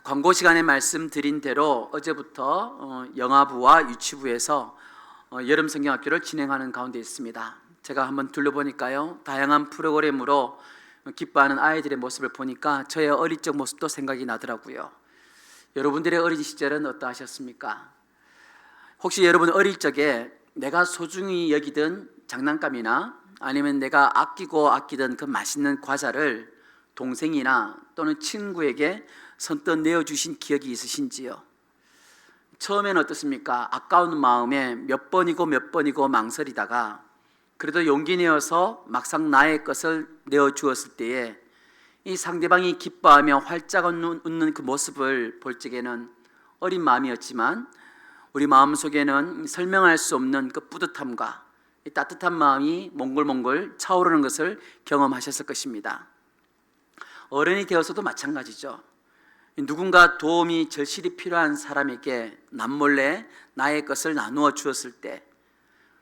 광고 시간에 말씀드린 대로 어제부터 영아부와 유치부에서 여름 성경학교를 진행하는 가운데 있습니다. 제가 한번 둘러보니까요, 다양한 프로그램으로 기뻐하는 아이들의 모습을 보니까 저의 어릴 적 모습도 생각이 나더라고요. 여러분들의 어린 시절은 어떠하셨습니까? 혹시 여러분 어릴 적에 내가 소중히 여기던 장난감이나 아니면 내가 아끼고 아끼던 그 맛있는 과자를 동생이나 또는 친구에게 선뜻 내어주신 기억이 있으신지요? 처음에는 어떻습니까? 아까운 마음에 몇 번이고 망설이다가 그래도 용기 내어서 막상 나의 것을 내어주었을 때에 이 상대방이 기뻐하며 활짝 웃는 그 모습을 볼 적에는 어린 마음이었지만 우리 마음속에는 설명할 수 없는 그 뿌듯함과 이 따뜻한 마음이 몽글몽글 차오르는 것을 경험하셨을 것입니다. 어른이 되어서도 마찬가지죠. 누군가 도움이 절실히 필요한 사람에게 남몰래 나의 것을 나누어 주었을 때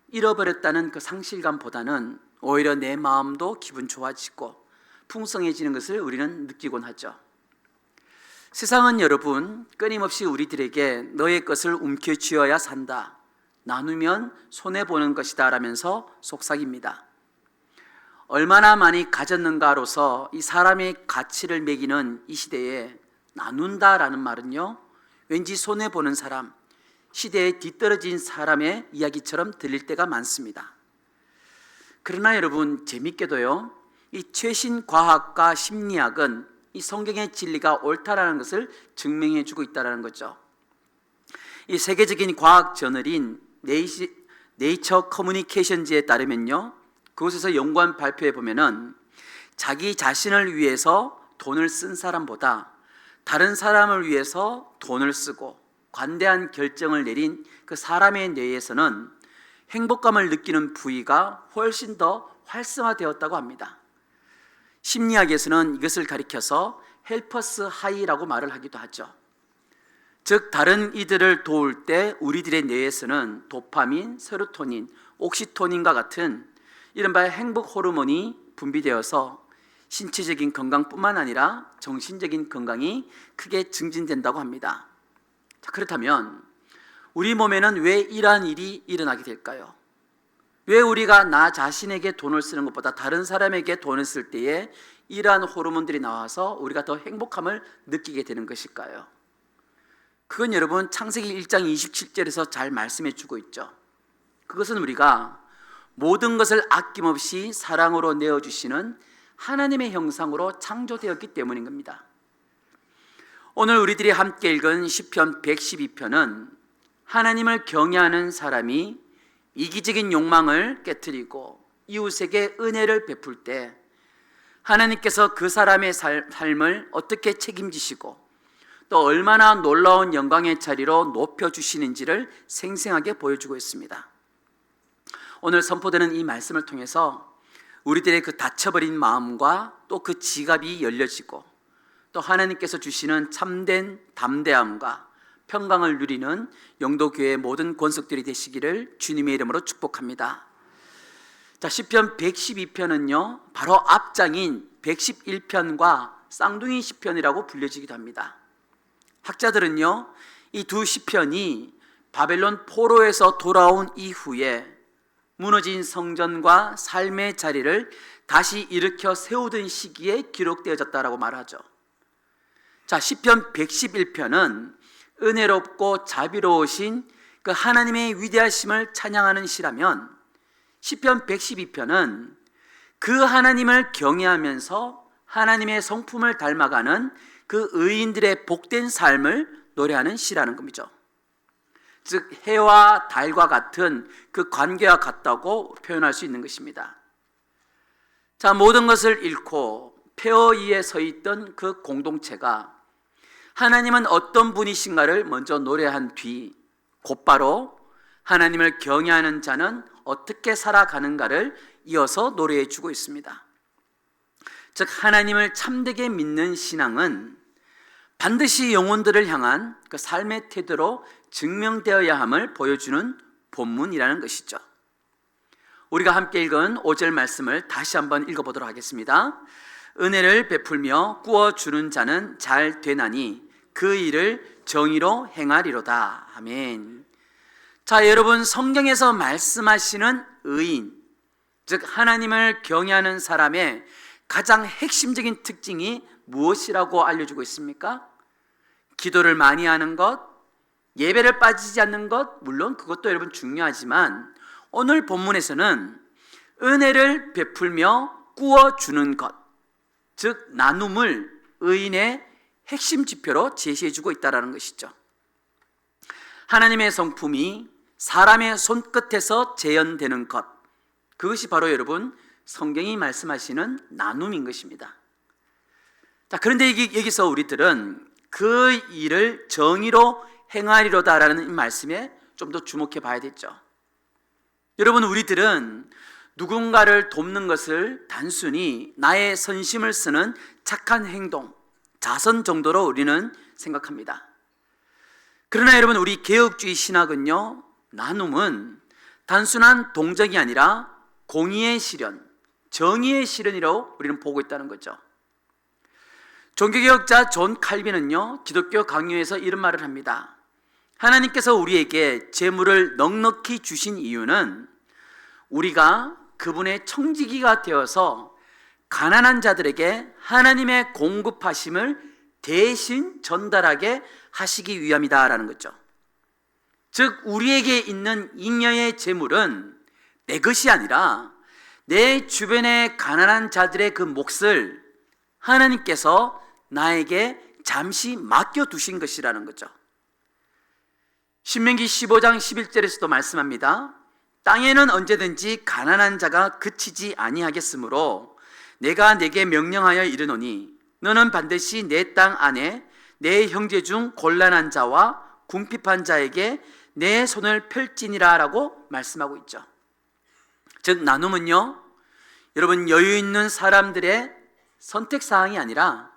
잃어버렸다는 그 상실감보다는 오히려 내 마음도 기분 좋아지고 풍성해지는 것을 우리는 느끼곤 하죠. 세상은 여러분 끊임없이 우리들에게 너의 것을 움켜쥐어야 산다, 나누면 손해보는 것이다 라면서 속삭입니다. 얼마나 많이 가졌는가로서 이 사람의 가치를 매기는 이 시대에 나눈다라는 말은요, 왠지 손해보는 사람, 시대에 뒤떨어진 사람의 이야기처럼 들릴 때가 많습니다. 그러나 여러분 재밌게도요, 이 최신 과학과 심리학은 이 성경의 진리가 옳다라는 것을 증명해 주고 있다는 거죠. 이 세계적인 과학 저널인 네이처 커뮤니케이션즈에 따르면요, 그곳에서 연구한 발표에 보면은 자기 자신을 위해서 돈을 쓴 사람보다 다른 사람을 위해서 돈을 쓰고 관대한 결정을 내린 그 사람의 뇌에서는 행복감을 느끼는 부위가 훨씬 더 활성화되었다고 합니다. 심리학에서는 이것을 가리켜서 헬퍼스 하이라고 말을 하기도 하죠. 즉 다른 이들을 도울 때 우리들의 뇌에서는 도파민, 세로토닌, 옥시토닌과 같은 이른바 행복 호르몬이 분비되어서 신체적인 건강뿐만 아니라 정신적인 건강이 크게 증진된다고 합니다. 자, 그렇다면 우리 몸에는 왜 이러한 일이 일어나게 될까요? 왜 우리가 나 자신에게 돈을 쓰는 것보다 다른 사람에게 돈을 쓸 때에 이러한 호르몬들이 나와서 우리가 더 행복함을 느끼게 되는 것일까요? 그건 여러분 창세기 1장 27절에서 잘 말씀해 주고 있죠. 그것은 우리가 모든 것을 아낌없이 사랑으로 내어주시는 하나님의 형상으로 창조되었기 때문인 겁니다. 오늘 우리들이 함께 읽은 시편 112편은 하나님을 경외하는 사람이 이기적인 욕망을 깨트리고 이웃에게 은혜를 베풀 때 하나님께서 그 사람의 삶을 어떻게 책임지시고 또 얼마나 놀라운 영광의 자리로 높여주시는지를 생생하게 보여주고 있습니다. 오늘 선포되는 이 말씀을 통해서 우리들의 그 닫혀버린 마음과 또 그 지갑이 열려지고 또 하나님께서 주시는 참된 담대함과 평강을 누리는 영도교회의 모든 권속들이 되시기를 주님의 이름으로 축복합니다. 자, 시편 112편은요 바로 앞장인 111편과 쌍둥이 시편이라고 불려지기도 합니다. 학자들은요 이 두 시편이 바벨론 포로에서 돌아온 이후에 무너진 성전과 삶의 자리를 다시 일으켜 세우던 시기에 기록되어졌다라고 말하죠. 자, 시편 111편은 은혜롭고 자비로우신 그 하나님의 위대하심을 찬양하는 시라면 시편 112편은 그 하나님을 경외하면서 하나님의 성품을 닮아가는 그 의인들의 복된 삶을 노래하는 시라는 겁니다. 즉 해와 달과 같은 그 관계와 같다고 표현할 수 있는 것입니다. 자, 모든 것을 잃고 폐허 위에 서 있던 그 공동체가 하나님은 어떤 분이신가를 먼저 노래한 뒤 곧바로 하나님을 경외하는 자는 어떻게 살아가는가를 이어서 노래해 주고 있습니다. 즉 하나님을 참되게 믿는 신앙은 반드시 영혼들을 향한 그 삶의 태도로 증명되어야 함을 보여주는 본문이라는 것이죠. 우리가 함께 읽은 5절 말씀을 다시 한번 읽어보도록 하겠습니다. 은혜를 베풀며 꾸어주는 자는 잘 되나니 그 일을 정의로 행하리로다. 아멘. 자, 여러분, 성경에서 말씀하시는 의인, 즉 하나님을 경외하는 사람의 가장 핵심적인 특징이 무엇이라고 알려주고 있습니까? 기도를 많이 하는 것, 예배를 빠지지 않는 것, 물론 그것도 여러분 중요하지만 오늘 본문에서는 은혜를 베풀며 꾸어주는 것, 즉 나눔을 의인의 핵심 지표로 제시해주고 있다는 것이죠. 하나님의 성품이 사람의 손끝에서 재현되는 것, 그것이 바로 여러분 성경이 말씀하시는 나눔인 것입니다. 자, 그런데 여기서 우리들은 그 일을 정의로 행하리로다라는 이 말씀에 좀 더 주목해 봐야 되죠. 여러분, 우리들은 누군가를 돕는 것을 단순히 나의 선심을 쓰는 착한 행동, 자선 정도로 우리는 생각합니다. 그러나 여러분, 우리 개혁주의 신학은요, 나눔은 단순한 동정이 아니라 공의의 실현, 정의의 실현이라고 우리는 보고 있다는 거죠. 종교개혁자 존 칼빈은요, 기독교 강요에서 이런 말을 합니다. 하나님께서 우리에게 재물을 넉넉히 주신 이유는 우리가 그분의 청지기가 되어서 가난한 자들에게 하나님의 공급하심을 대신 전달하게 하시기 위함이다라는 거죠. 즉 우리에게 있는 잉여의 재물은 내 것이 아니라 내 주변의 가난한 자들의 그 몫을 하나님께서 나에게 잠시 맡겨두신 것이라는 거죠. 신명기 15장 11절에서도 말씀합니다. 땅에는 언제든지 가난한 자가 그치지 아니하겠으므로 내가 내게 명령하여 이르노니 너는 반드시 내 땅 안에 내 형제 중 곤란한 자와 궁핍한 자에게 내 손을 펼지니라 라고 말씀하고 있죠. 즉 나눔은요, 여러분 여유 있는 사람들의 선택사항이 아니라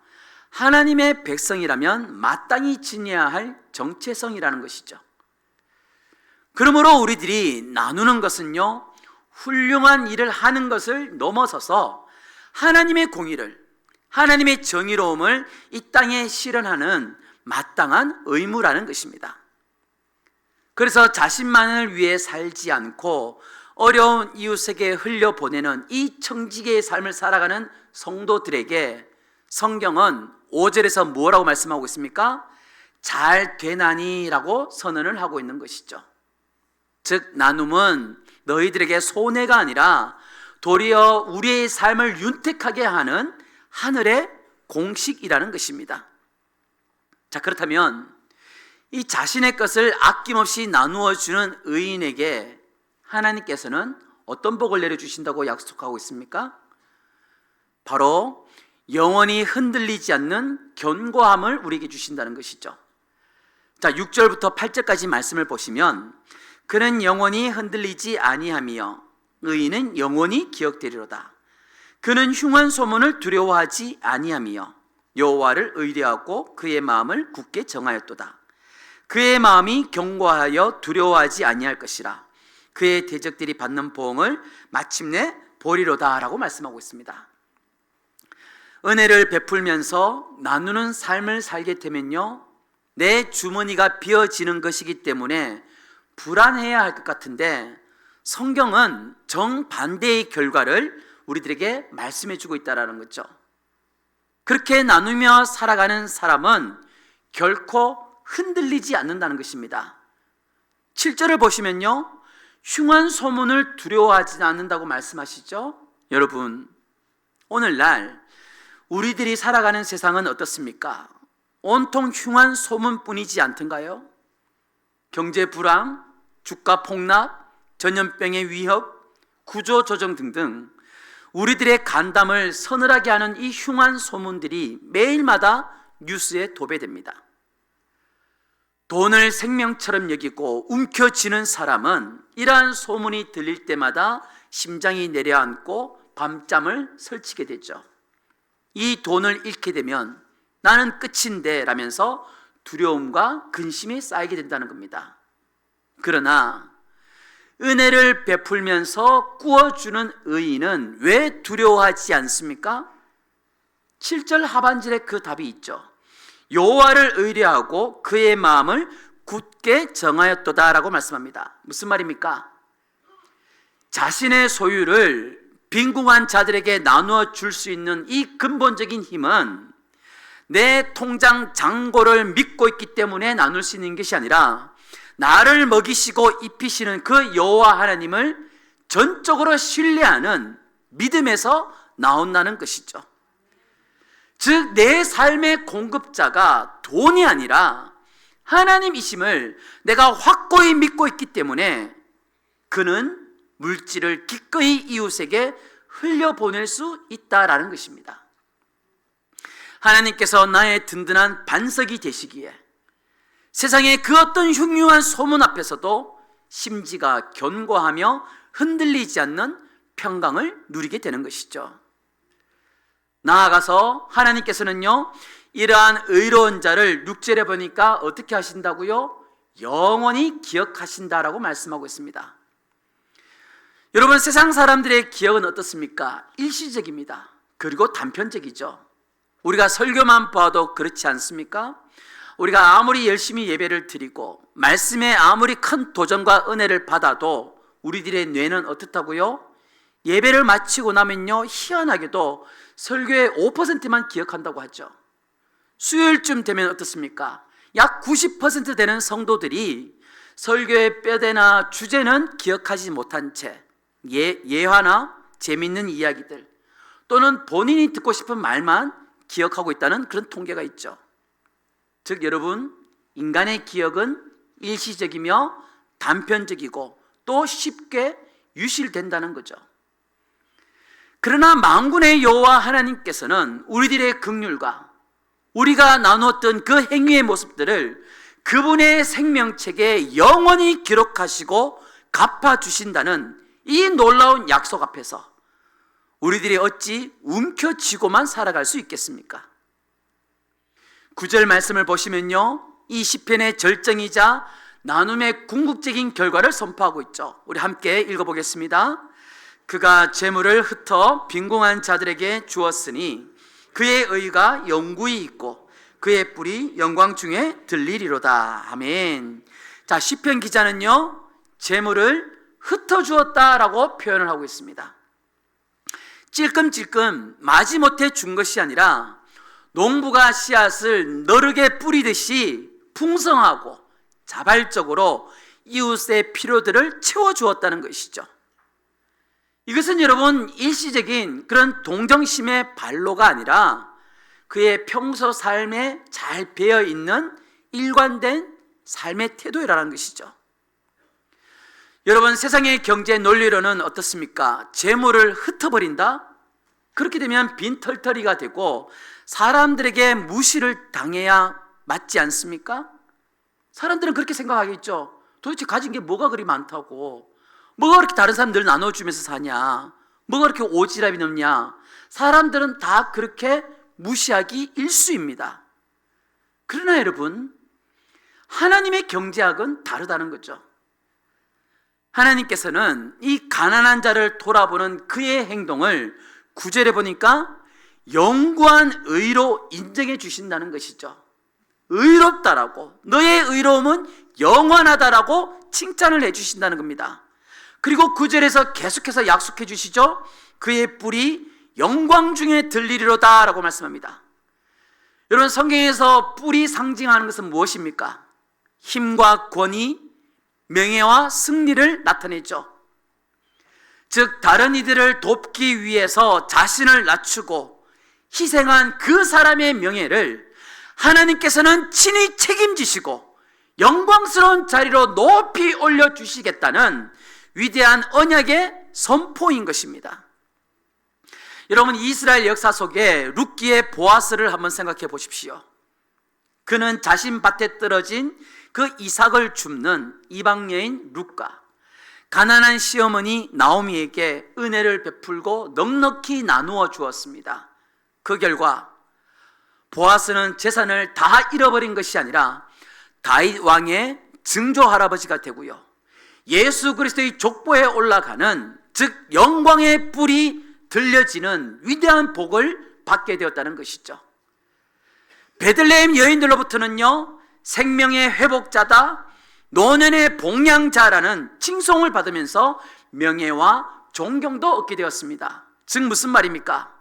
하나님의 백성이라면 마땅히 지녀야 할 정체성이라는 것이죠. 그러므로 우리들이 나누는 것은요, 훌륭한 일을 하는 것을 넘어서서 하나님의 공의를, 하나님의 정의로움을 이 땅에 실현하는 마땅한 의무라는 것입니다. 그래서 자신만을 위해 살지 않고 어려운 이웃에게 흘려보내는 이 청지기의 삶을 살아가는 성도들에게 성경은 5절에서 뭐라고 말씀하고 있습니까? 잘 되나니라고 선언을 하고 있는 것이죠. 즉 나눔은 너희들에게 손해가 아니라 도리어 우리의 삶을 윤택하게 하는 하늘의 공식이라는 것입니다. 자, 그렇다면 이 자신의 것을 아낌없이 나누어 주는 의인에게 하나님께서는 어떤 복을 내려주신다고 약속하고 있습니까? 바로 영원히 흔들리지 않는 견고함을 우리에게 주신다는 것이죠. 자, 6절부터 8절까지 말씀을 보시면 그는 영원히 흔들리지 아니하며 의인은 영원히 기억되리로다. 그는 흉한 소문을 두려워하지 아니하며 여호와를 의뢰하고 그의 마음을 굳게 정하였도다. 그의 마음이 견고하여 두려워하지 아니할 것이라. 그의 대적들이 받는 보응을 마침내 보리로다 라고 말씀하고 있습니다. 은혜를 베풀면서 나누는 삶을 살게 되면요, 내 주머니가 비어지는 것이기 때문에 불안해야 할 것 같은데 성경은 정반대의 결과를 우리들에게 말씀해 주고 있다는 거죠. 그렇게 나누며 살아가는 사람은 결코 흔들리지 않는다는 것입니다. 7절을 보시면요, 흉한 소문을 두려워하지 않는다고 말씀하시죠. 여러분, 오늘날 우리들이 살아가는 세상은 어떻습니까? 온통 흉한 소문뿐이지 않던가요? 경제 불황, 주가 폭락, 전염병의 위협, 구조조정 등등 우리들의 간담을 서늘하게 하는 이 흉한 소문들이 매일마다 뉴스에 도배됩니다. 돈을 생명처럼 여기고 움켜쥐는 사람은 이러한 소문이 들릴 때마다 심장이 내려앉고 밤잠을 설치게 되죠. 이 돈을 잃게 되면 나는 끝인데 라면서 두려움과 근심이 쌓이게 된다는 겁니다. 그러나 은혜를 베풀면서 꾸어주는 의인은 왜 두려워하지 않습니까? 7절 하반절에 그 답이 있죠. 여호와를 의뢰하고 그의 마음을 굳게 정하였도다라고 말씀합니다. 무슨 말입니까? 자신의 소유를 빈궁한 자들에게 나누어 줄 수 있는 이 근본적인 힘은 내 통장 잔고를 믿고 있기 때문에 나눌 수 있는 것이 아니라 나를 먹이시고 입히시는 그 여호와 하나님을 전적으로 신뢰하는 믿음에서 나온다는 것이죠. 즉, 내 삶의 공급자가 돈이 아니라 하나님이심을 내가 확고히 믿고 있기 때문에 그는 물질을 기꺼이 이웃에게 흘려보낼 수 있다라는 것입니다. 하나님께서 나의 든든한 반석이 되시기에 세상의 그 어떤 흉흉한 소문 앞에서도 심지가 견고하며 흔들리지 않는 평강을 누리게 되는 것이죠. 나아가서 하나님께서는요, 이러한 의로운 자를 6절에 보니까 어떻게 하신다고요? 영원히 기억하신다라고 말씀하고 있습니다. 여러분, 세상 사람들의 기억은 어떻습니까? 일시적입니다. 그리고 단편적이죠. 우리가 설교만 봐도 그렇지 않습니까? 우리가 아무리 열심히 예배를 드리고 말씀에 아무리 큰 도전과 은혜를 받아도 우리들의 뇌는 어떻다고요? 예배를 마치고 나면요, 희한하게도 설교의 5%만 기억한다고 하죠. 수요일쯤 되면 어떻습니까? 약 90% 되는 성도들이 설교의 뼈대나 주제는 기억하지 못한 채 예화나 재밌는 이야기들 또는 본인이 듣고 싶은 말만 기억하고 있다는 그런 통계가 있죠. 즉, 여러분, 인간의 기억은 일시적이며 단편적이고 또 쉽게 유실된다는 거죠. 그러나 만군의 여호와 하나님께서는 우리들의 긍휼과 우리가 나누었던 그 행위의 모습들을 그분의 생명책에 영원히 기록하시고 갚아주신다는 이 놀라운 약속 앞에서 우리들이 어찌 움켜쥐고만 살아갈 수 있겠습니까? 9절 말씀을 보시면요, 이 시편의 절정이자 나눔의 궁극적인 결과를 선포하고 있죠. 우리 함께 읽어보겠습니다. 그가 재물을 흩어 빈궁한 자들에게 주었으니 그의 의가 영구히 있고 그의 뿔이 영광 중에 들리리로다. 아멘. 자, 시편 기자는요, 재물을 흩어주었다라고 표현을 하고 있습니다. 찔끔찔끔 마지못해 준 것이 아니라 농부가 씨앗을 너르게 뿌리듯이 풍성하고 자발적으로 이웃의 필요들을 채워주었다는 것이죠. 이것은 여러분, 일시적인 그런 동정심의 발로가 아니라 그의 평소 삶에 잘 배어있는 일관된 삶의 태도라는 것이죠. 여러분, 세상의 경제 논리로는 어떻습니까? 재물을 흩어버린다? 그렇게 되면 빈털터리가 되고 사람들에게 무시를 당해야 맞지 않습니까? 사람들은 그렇게 생각하겠죠. 도대체 가진 게 뭐가 그리 많다고, 뭐가 그렇게 다른 사람들 나눠주면서 사냐, 뭐가 그렇게 오지랖이 넓냐. 사람들은 다 그렇게 무시하기 일쑤입니다. 그러나 여러분, 하나님의 경제학은 다르다는 거죠. 하나님께서는 이 가난한 자를 돌아보는 그의 행동을 9절에 보니까 영구한 의로 인정해 주신다는 것이죠. 의롭다라고, 너의 의로움은 영원하다라고 칭찬을 해 주신다는 겁니다. 그리고 9절에서 계속해서 약속해 주시죠. 그의 뿔이 영광 중에 들리리로다 라고 말씀합니다. 여러분, 성경에서 뿔이 상징하는 것은 무엇입니까? 힘과 권위, 명예와 승리를 나타내죠. 즉, 다른 이들을 돕기 위해서 자신을 낮추고 희생한 그 사람의 명예를 하나님께서는 친히 책임지시고 영광스러운 자리로 높이 올려주시겠다는 위대한 언약의 선포인 것입니다. 여러분, 이스라엘 역사 속에 룻기의 보아스를 한번 생각해 보십시오. 그는 자신 밭에 떨어진 그 이삭을 줍는 이방 여인 룻과 가난한 시어머니 나오미에게 은혜를 베풀고 넉넉히 나누어 주었습니다. 그 결과 보아스는 재산을 다 잃어버린 것이 아니라 다윗 왕의 증조 할아버지가 되고요, 예수 그리스도의 족보에 올라가는, 즉 영광의 뿔이 들려지는 위대한 복을 받게 되었다는 것이죠. 베들레헴 여인들로부터는요, 생명의 회복자다, 노년의 복량자라는 칭송을 받으면서 명예와 존경도 얻게 되었습니다. 즉 무슨 말입니까?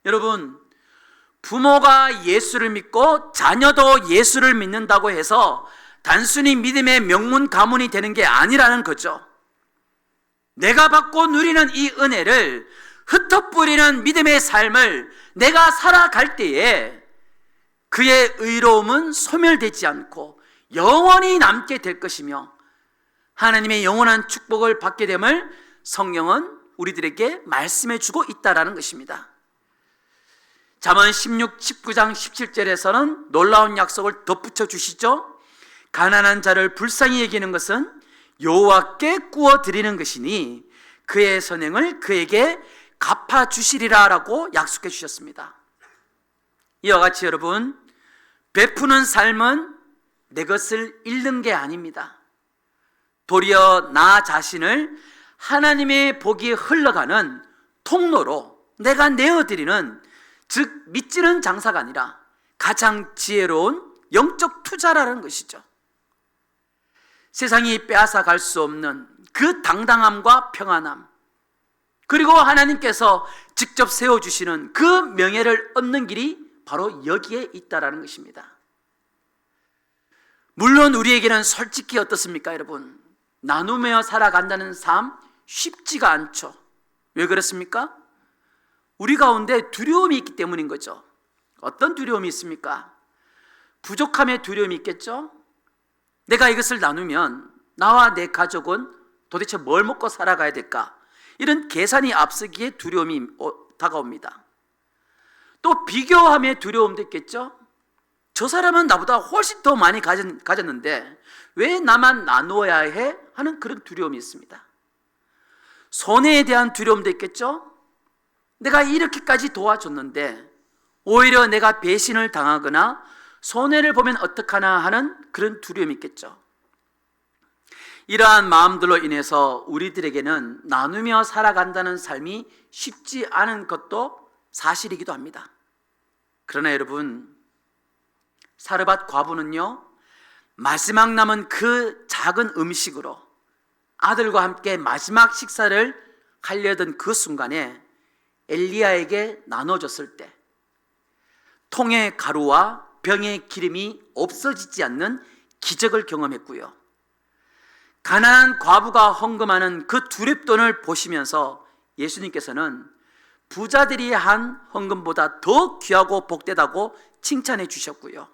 여러분, 부모가 예수를 믿고 자녀도 예수를 믿는다고 해서 단순히 믿음의 명문 가문이 되는 게 아니라는 거죠. 내가 받고 누리는 이 은혜를 흩어뿌리는 믿음의 삶을 내가 살아갈 때에 그의 의로움은 소멸되지 않고 영원히 남게 될 것이며 하나님의 영원한 축복을 받게 됨을 성경은 우리들에게 말씀해 주고 있다라는 것입니다. 잠언 16, 19장 17절에서는 놀라운 약속을 덧붙여 주시죠. 가난한 자를 불쌍히 여기는 것은 여호와께 구워 드리는 것이니 그의 선행을 그에게 갚아 주시리라 라고 약속해 주셨습니다. 이와 같이 여러분, 베푸는 삶은 내 것을 잃는 게 아닙니다. 도리어 나 자신을 하나님의 복이 흘러가는 통로로 내가 내어드리는, 즉 믿지는 장사가 아니라 가장 지혜로운 영적 투자라는 것이죠. 세상이 빼앗아 갈 수 없는 그 당당함과 평안함, 그리고 하나님께서 직접 세워주시는 그 명예를 얻는 길이 바로 여기에 있다라는 것입니다. 물론 우리에게는 솔직히 어떻습니까 여러분? 나누며 살아간다는 삶 쉽지가 않죠. 왜 그렇습니까? 우리 가운데 두려움이 있기 때문인 거죠. 어떤 두려움이 있습니까? 부족함의 두려움이 있겠죠? 내가 이것을 나누면 나와 내 가족은 도대체 뭘 먹고 살아가야 될까? 이런 계산이 앞서기에 두려움이 다가옵니다. 또 비교함의 두려움도 있겠죠? 저 사람은 나보다 훨씬 더 많이 가졌는데 왜 나만 나누어야 해? 하는 그런 두려움이 있습니다. 손해에 대한 두려움도 있겠죠? 내가 이렇게까지 도와줬는데 오히려 내가 배신을 당하거나 손해를 보면 어떡하나 하는 그런 두려움이 있겠죠. 이러한 마음들로 인해서 우리들에게는 나누며 살아간다는 삶이 쉽지 않은 것도 사실이기도 합니다. 그러나 여러분, 사르밧 과부는요, 마지막 남은 그 작은 음식으로 아들과 함께 마지막 식사를 하려던 그 순간에 엘리야에게 나눠줬을 때 통의 가루와 병의 기름이 없어지지 않는 기적을 경험했고요. 가난한 과부가 헌금하는 그 두렵돈을 보시면서 예수님께서는 부자들이 한 헌금보다 더 귀하고 복되다고 칭찬해 주셨고요.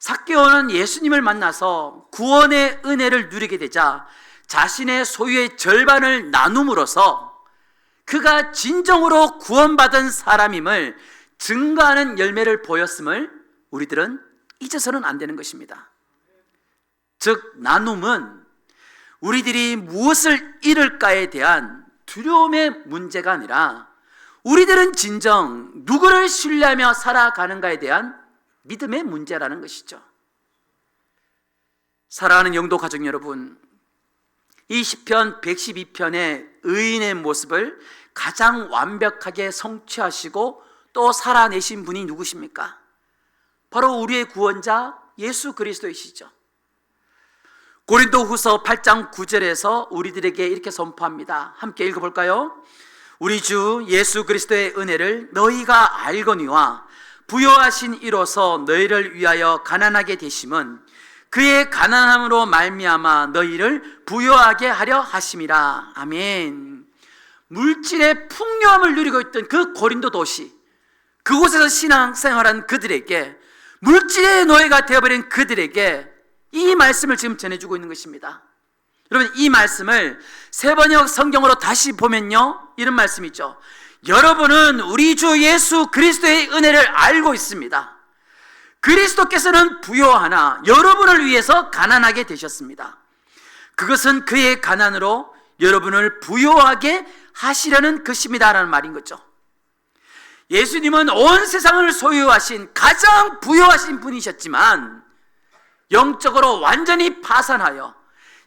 삭개오는 예수님을 만나서 구원의 은혜를 누리게 되자 자신의 소유의 절반을 나눔으로써 그가 진정으로 구원받은 사람임을 증거하는 열매를 보였음을 우리들은 잊어서는 안 되는 것입니다. 즉 나눔은 우리들이 무엇을 잃을까에 대한 두려움의 문제가 아니라 우리들은 진정 누구를 신뢰하며 살아가는가에 대한 믿음의 문제라는 것이죠. 사랑하는 영도 가족 여러분, 이 시편 112편의 의인의 모습을 가장 완벽하게 성취하시고 또 살아내신 분이 누구십니까? 바로 우리의 구원자 예수 그리스도이시죠. 고린도후서 8장 9절에서 우리들에게 이렇게 선포합니다. 함께 읽어볼까요? 우리 주 예수 그리스도의 은혜를 너희가 알거니와 부요하신 이로서 너희를 위하여 가난하게 되심은 그의 가난함으로 말미암아 너희를 부요하게 하려 하심이라. 아멘. 물질의 풍요함을 누리고 있던 그 고린도 도시, 그곳에서 신앙생활한 그들에게, 물질의 노예가 되어버린 그들에게 이 말씀을 지금 전해주고 있는 것입니다. 여러분, 이 말씀을 세번역 성경으로 다시 보면요, 이런 말씀이죠. 여러분은 우리 주 예수 그리스도의 은혜를 알고 있습니다. 그리스도께서는 부요하나 여러분을 위해서 가난하게 되셨습니다. 그것은 그의 가난으로 여러분을 부요하게 하시려는 것입니다라는 말인 거죠. 예수님은 온 세상을 소유하신 가장 부요하신 분이셨지만 영적으로 완전히 파산하여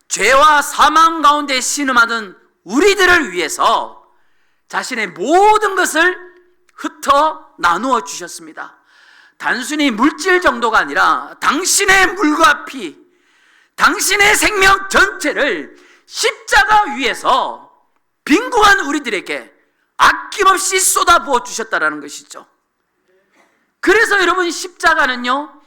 죄와 사망 가운데 신음하던 우리들을 위해서 자신의 모든 것을 흩어 나누어 주셨습니다. 단순히 물질 정도가 아니라 당신의 물과 피, 당신의 생명 전체를 십자가 위에서 빈궁한 우리들에게 아낌없이 쏟아부어 주셨다라는 것이죠. 그래서 여러분, 십자가는요,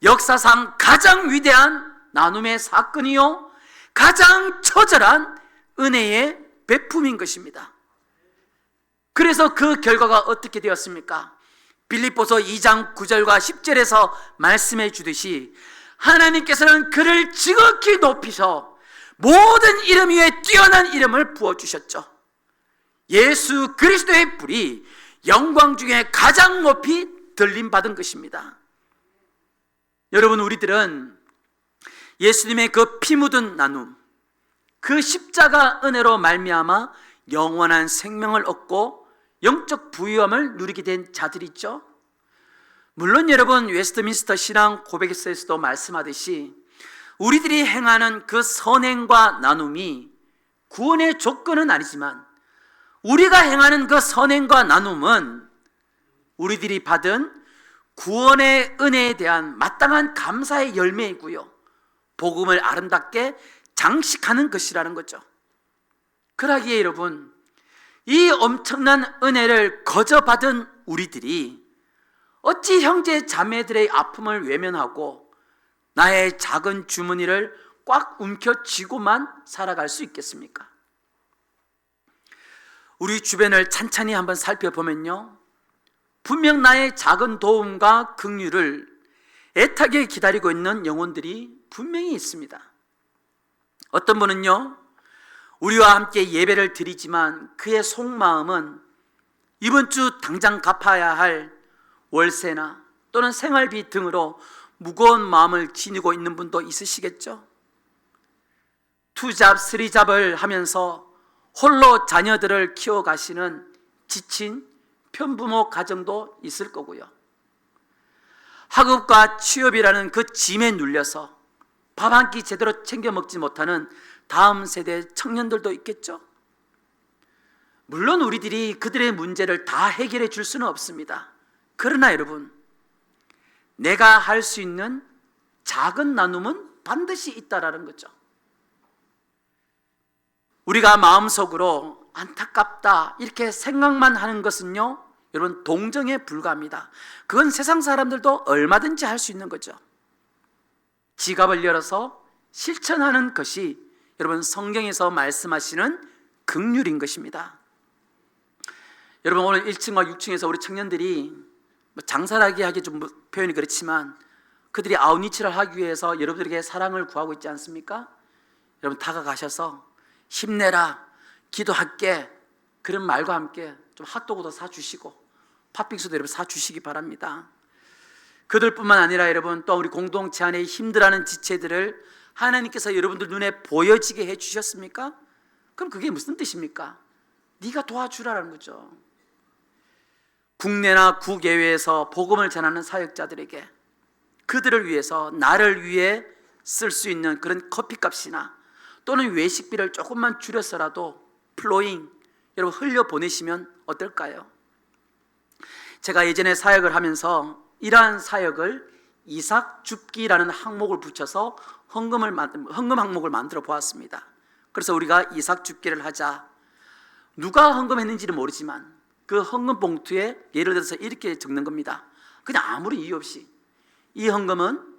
역사상 가장 위대한 나눔의 사건이요, 가장 처절한 은혜의 베품인 것입니다. 그래서 그 결과가 어떻게 되었습니까? 빌립보서 2장 9절과 10절에서 말씀해 주듯이 하나님께서는 그를 지극히 높이셔 모든 이름 위에 뛰어난 이름을 부어주셨죠. 예수 그리스도의 뿔이 영광 중에 가장 높이 들림받은 것입니다. 여러분, 우리들은 예수님의 그 피 묻은 나눔, 그 십자가 은혜로 말미암아 영원한 생명을 얻고 영적 부유함을 누리게 된 자들이죠. 물론 여러분, 웨스트민스터 신앙 고백서에서도 말씀하듯이 우리들이 행하는 그 선행과 나눔이 구원의 조건은 아니지만 우리가 행하는 그 선행과 나눔은 우리들이 받은 구원의 은혜에 대한 마땅한 감사의 열매이고요, 복음을 아름답게 장식하는 것이라는 거죠. 그러기에 여러분, 이 엄청난 은혜를 거저 받은 우리들이 어찌 형제 자매들의 아픔을 외면하고 나의 작은 주머니를 꽉 움켜쥐고만 살아갈 수 있겠습니까? 우리 주변을 찬찬히 한번 살펴보면요, 분명 나의 작은 도움과 긍휼을 애타게 기다리고 있는 영혼들이 분명히 있습니다. 어떤 분은요, 우리와 함께 예배를 드리지만 그의 속마음은 이번 주 당장 갚아야 할 월세나 또는 생활비 등으로 무거운 마음을 지니고 있는 분도 있으시겠죠. 투잡, 쓰리잡을 하면서 홀로 자녀들을 키워가시는 지친 편부모 가정도 있을 거고요. 학업과 취업이라는 그 짐에 눌려서 밥 한 끼 제대로 챙겨 먹지 못하는 다음 세대 청년들도 있겠죠. 물론 우리들이 그들의 문제를 다 해결해 줄 수는 없습니다. 그러나 여러분, 내가 할 수 있는 작은 나눔은 반드시 있다라는 거죠. 우리가 마음속으로 안타깝다 이렇게 생각만 하는 것은요, 여러분, 동정에 불과합니다. 그건 세상 사람들도 얼마든지 할 수 있는 거죠. 지갑을 열어서 실천하는 것이 여러분, 성경에서 말씀하시는 긍휼인 것입니다. 여러분, 오늘 1층과 6층에서 우리 청년들이 장사라기 하기 좀 표현이 그렇지만 그들이 아웃리치를 하기 위해서 여러분들에게 사랑을 구하고 있지 않습니까? 여러분, 다가가셔서 힘내라, 기도할게, 그런 말과 함께 좀 핫도그도 사주시고 팥빙수도 여러분 사주시기 바랍니다. 그들뿐만 아니라 여러분, 또 우리 공동체 안에 힘들어하는 지체들을 하나님께서 여러분들 눈에 보여지게 해주셨습니까? 그럼 그게 무슨 뜻입니까? 네가 도와주라는 거죠. 국내나 국외에서 복음을 전하는 사역자들에게 그들을 위해서, 나를 위해 쓸 수 있는 그런 커피값이나 또는 외식비를 조금만 줄여서라도 플로잉 여러분 흘려보내시면 어떨까요? 제가 예전에 사역을 하면서 이러한 사역을 이삭 줍기라는 항목을 붙여서 헌금 항목을 만들어 보았습니다. 그래서 우리가 이삭 줍기를 하자. 누가 헌금했는지는 모르지만 그 헌금 봉투에 예를 들어서 이렇게 적는 겁니다. 그냥 아무런 이유 없이 이 헌금은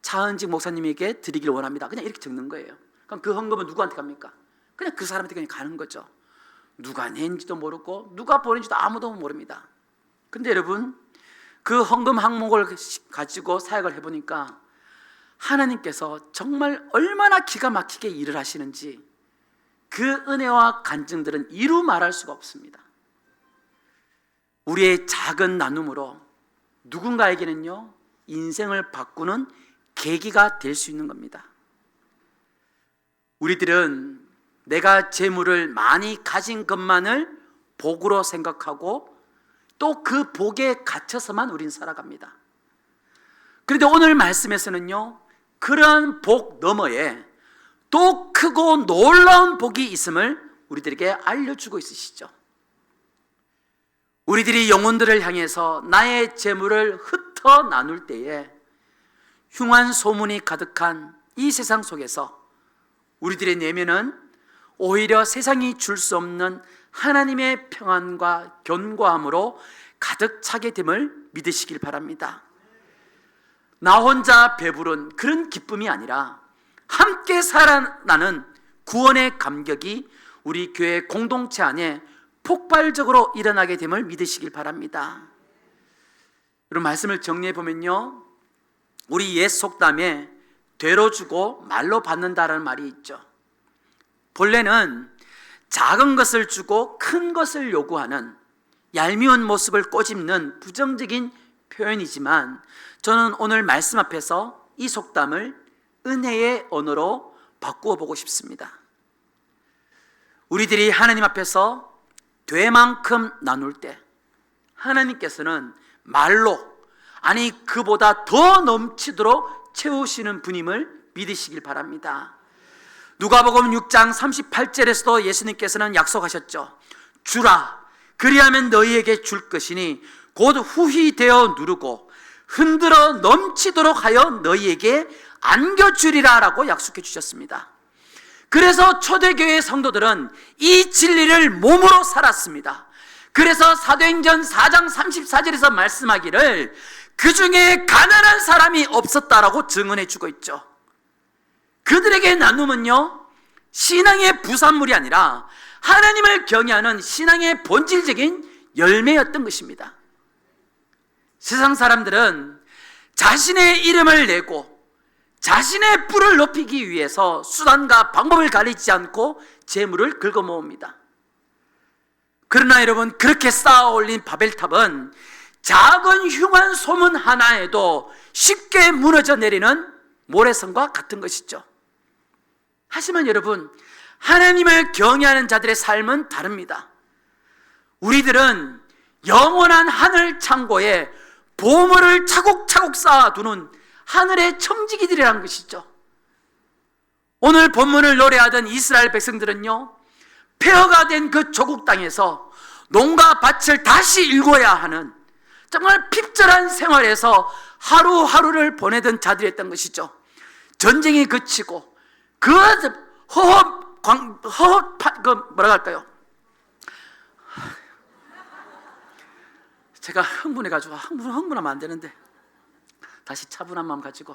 차은직 목사님에게 드리길 원합니다. 그냥 이렇게 적는 거예요. 그럼 그 헌금은 누구한테 갑니까? 그냥 그 사람한테 그냥 가는 거죠. 누가 낸지도 모르고 누가 보낸지도 아무도 모릅니다. 근데 여러분, 그 헌금 항목을 가지고 사역을 해보니까 하나님께서 정말 얼마나 기가 막히게 일을 하시는지 그 은혜와 간증들은 이루 말할 수가 없습니다. 우리의 작은 나눔으로 누군가에게는요, 인생을 바꾸는 계기가 될 수 있는 겁니다. 우리들은 내가 재물을 많이 가진 것만을 복으로 생각하고 또 그 복에 갇혀서만 우린 살아갑니다. 그런데 오늘 말씀에서는요, 그러한 복 너머에 또 크고 놀라운 복이 있음을 우리들에게 알려주고 있으시죠. 우리들이 영혼들을 향해서 나의 재물을 어제부터 나눌 때에 흉한 소문이 가득한 이 세상 속에서 우리들의 내면은 오히려 세상이 줄 수 없는 하나님의 평안과 견고함으로 가득 차게 됨을 믿으시길 바랍니다. 나 혼자 배부른 그런 기쁨이 아니라 함께 살아나는 구원의 감격이 우리 교회 공동체 안에 폭발적으로 일어나게 됨을 믿으시길 바랍니다. 여러분, 말씀을 정리해 보면요, 우리 옛 속담에 되로 주고 말로 받는다라는 말이 있죠. 본래는 작은 것을 주고 큰 것을 요구하는 얄미운 모습을 꼬집는 부정적인 표현이지만, 저는 오늘 말씀 앞에서 이 속담을 은혜의 언어로 바꾸어 보고 싶습니다. 우리들이 하나님 앞에서 되만큼 나눌 때 하나님께서는 말로, 아니 그보다 더 넘치도록 채우시는 분임을 믿으시길 바랍니다. 누가복음 6장 38절에서도 예수님께서는 약속하셨죠. 주라, 그리하면 너희에게 줄 것이니 곧 후히 되어 누르고 흔들어 넘치도록 하여 너희에게 안겨주리라 라고 약속해 주셨습니다. 그래서 초대교회 성도들은 이 진리를 몸으로 살았습니다. 그래서 사도행전 4장 34절에서 말씀하기를 그 중에 가난한 사람이 없었다라고 증언해 주고 있죠. 그들에게 나눔은요, 신앙의 부산물이 아니라 하나님을 경외하는 신앙의 본질적인 열매였던 것입니다. 세상 사람들은 자신의 이름을 내고 자신의 뿔을 높이기 위해서 수단과 방법을 가리지 않고 재물을 긁어 모읍니다. 그러나 여러분, 그렇게 쌓아 올린 바벨탑은 작은 흉한 소문 하나에도 쉽게 무너져 내리는 모래성과 같은 것이죠. 하지만 여러분, 하나님을 경외하는 자들의 삶은 다릅니다. 우리들은 영원한 하늘 창고에 보물을 차곡차곡 쌓아두는 하늘의 청지기들이라는 것이죠. 오늘 본문을 노래하던 이스라엘 백성들은요, 폐허가 된 그 조국 땅에서 농가 밭을 다시 일궈야 하는 정말 핍절한 생활에서 하루하루를 보내던 자들이었던 것이죠. 전쟁이 그치고 그 제가 흥분해가지고 흥분하면 안 되는데 다시 차분한 마음 가지고,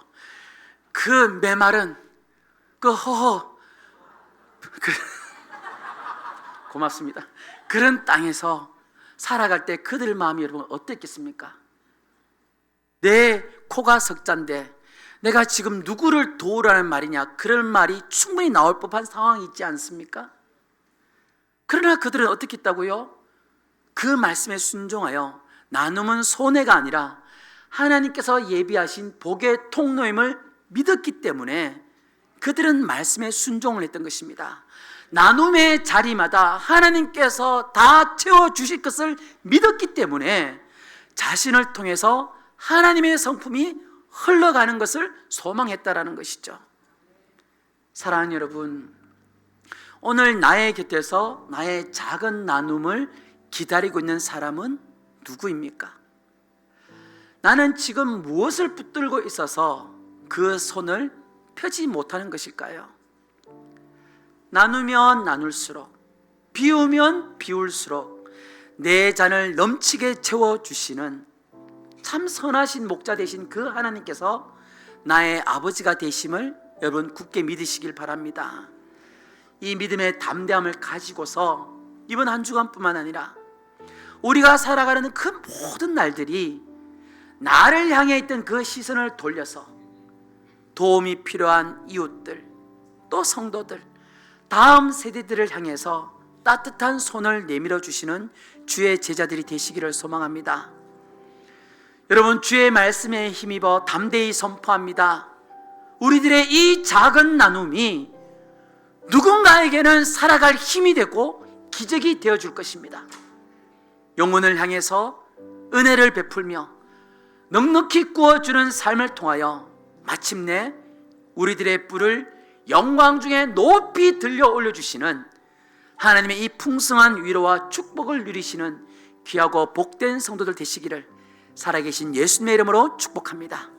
그 메마른 고맙습니다. 그런 땅에서 살아갈 때 그들 마음이 여러분 어땠겠습니까? 내 코가 석잔데 내가 지금 누구를 도우라는 말이냐, 그런 말이 충분히 나올 법한 상황이 있지 않습니까? 그러나 그들은 어떻게 했다고요? 그 말씀에 순종하여 나눔은 손해가 아니라 하나님께서 예비하신 복의 통로임을 믿었기 때문에 그들은 말씀에 순종을 했던 것입니다. 나눔의 자리마다 하나님께서 다 채워주실 것을 믿었기 때문에 자신을 통해서 하나님의 성품이 흘러가는 것을 소망했다라는 것이죠. 사랑하는 여러분, 오늘 나의 곁에서 나의 작은 나눔을 기다리고 있는 사람은 누구입니까? 나는 지금 무엇을 붙들고 있어서 그 손을 펴지 못하는 것일까요? 나누면 나눌수록, 비우면 비울수록 내 잔을 넘치게 채워주시는 참 선하신 목자 되신 그 하나님께서 나의 아버지가 되심을 여러분 굳게 믿으시길 바랍니다. 이 믿음의 담대함을 가지고서 이번 한 주간뿐만 아니라 우리가 살아가는 그 모든 날들이 나를 향해 있던 그 시선을 돌려서 도움이 필요한 이웃들, 또 성도들, 다음 세대들을 향해서 따뜻한 손을 내밀어 주시는 주의 제자들이 되시기를 소망합니다. 여러분, 주의 말씀에 힘입어 담대히 선포합니다. 우리들의 이 작은 나눔이 누군가에게는 살아갈 힘이 되고 기적이 되어줄 것입니다. 영혼을 향해서 은혜를 베풀며 넉넉히 구워주는 삶을 통하여 마침내 우리들의 뿔을 영광 중에 높이 들려 올려주시는 하나님의 이 풍성한 위로와 축복을 누리시는 귀하고 복된 성도들 되시기를 살아계신 예수님의 이름으로 축복합니다.